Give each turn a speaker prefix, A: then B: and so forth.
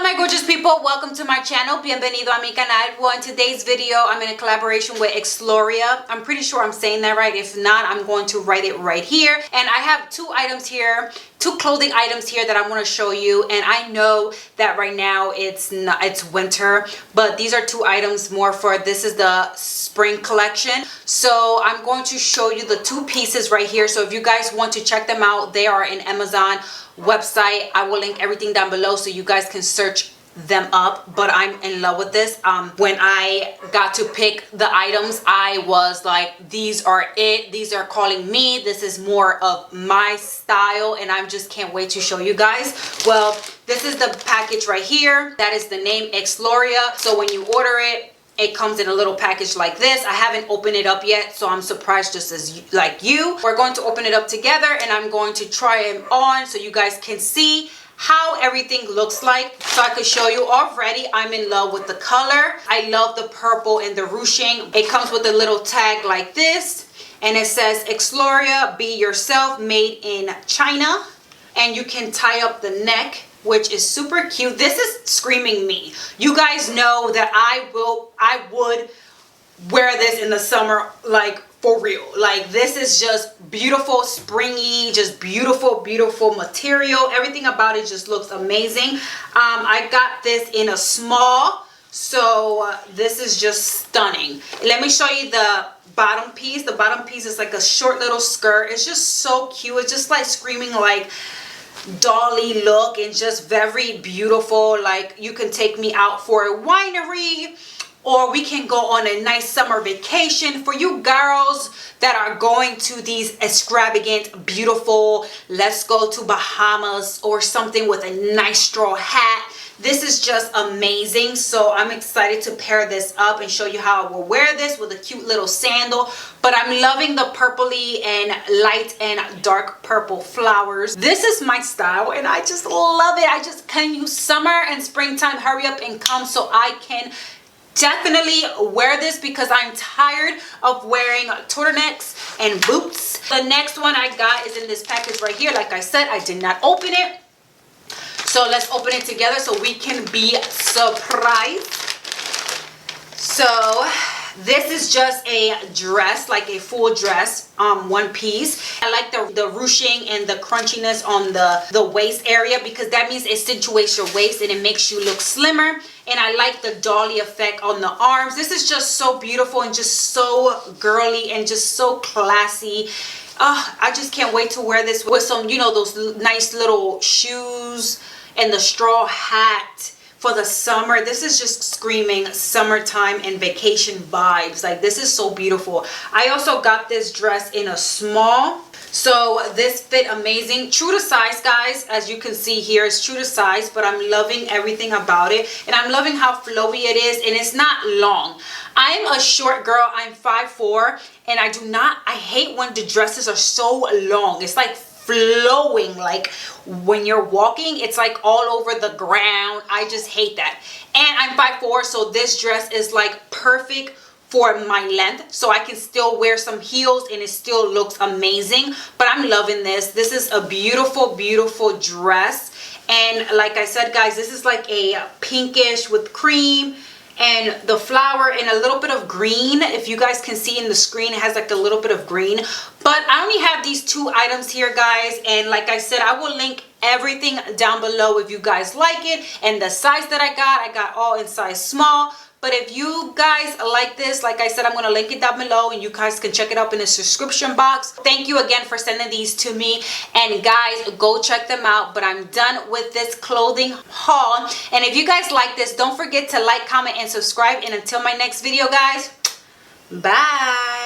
A: Hello my gorgeous people, welcome to my channel. Bienvenido a mi canal. Well, in today's video, I'm in a collaboration with EXLURA. I'm pretty sure I'm saying that right. If not, I'm going to write it right here. And I have two items here, two clothing items here that I'm going to show you. And I know that right now it's winter, but these are two items more for, this is the spring collection. So I'm going to show you the two pieces right here. So if you guys want to check them out, they are in Amazon website. I will link everything down below so you guys can search them up. But I'm in love with this. When I got to pick the items, I was like, these are it, these are calling me, this is more of my style, and I just can't wait to show you guys. Well, this is the package right here. That is the name, EXLURA. So when you order it, it comes in a little package like this. I haven't opened it up yet, so I'm surprised just as like you. We're going to open it up together and I'm going to try it on so you guys can see how everything looks like. So I could show you already, I'm in love with the color. I love the purple and the ruching. It comes with a little tag like this and it says EXLURA, be yourself, made in China. And you can tie up the neck, which is super cute. This is screaming me. You guys know that I would wear this in the summer, like for real. Like this is just beautiful, springy, just beautiful material. Everything about it just looks amazing. I got this in a small, so this is just stunning. Let me show you the bottom piece. The bottom piece is like a short little skirt. It's just so cute. It's just like screaming like dolly look and just very beautiful. Like you can take me out for a winery, or we can go on a nice summer vacation. For you girls that are going to these extravagant, beautiful, let's go to Bahamas or something with a nice straw hat, this is just amazing. So I'm excited to pair this up and show you how I will wear this with a cute little sandal. But I'm loving the purpley and light and dark purple flowers. This is my style and I just love it. I just can use summer and springtime. Hurry up and come so I can definitely wear this because I'm tired of wearing turtlenecks and boots. The next one I got is in this package right here. Like I said, I did not open it. So let's open it together so we can be surprised. So this is just a dress, like a full dress, one piece. I like the ruching and the crunchiness on the waist area because that means it accentuates your waist and it makes you look slimmer. And I like the dolly effect on the arms. This is just so beautiful and just so girly and just so classy. I just can't wait to wear this with some, you know, those nice little shoes and the straw hat for the summer. This is just screaming summertime and vacation vibes. Like this is so beautiful. I also got this dress in a small, so this fit amazing. True to size, guys. As you can see here, it's true to size, but I'm loving everything about it. And I'm loving how flowy it is, and it's not long. I'm a short girl. I'm 5'4", and I hate when the dresses are so long. It's like flowing, like when you're walking, it's like all over the ground. I just hate that. And I'm 5'4", so this dress is like perfect for my length, so I can still wear some heels and it still looks amazing. But I'm loving this. This is a beautiful dress, and like I said, guys, this is like a pinkish with cream and the flower and a little bit of green. If you guys can see in the screen, it has like a little bit of green. But I only have these two items here, guys, and like I said, I will link everything down below if you guys like it. And the size that I got all in size small. But if you guys like this, like I said, I'm going to link it down below and you guys can check it up in the description box. Thank you again for sending these to me. And guys, go check them out. But I'm done with this clothing haul. And if you guys like this, don't forget to like, comment, and subscribe. And until my next video, guys, bye.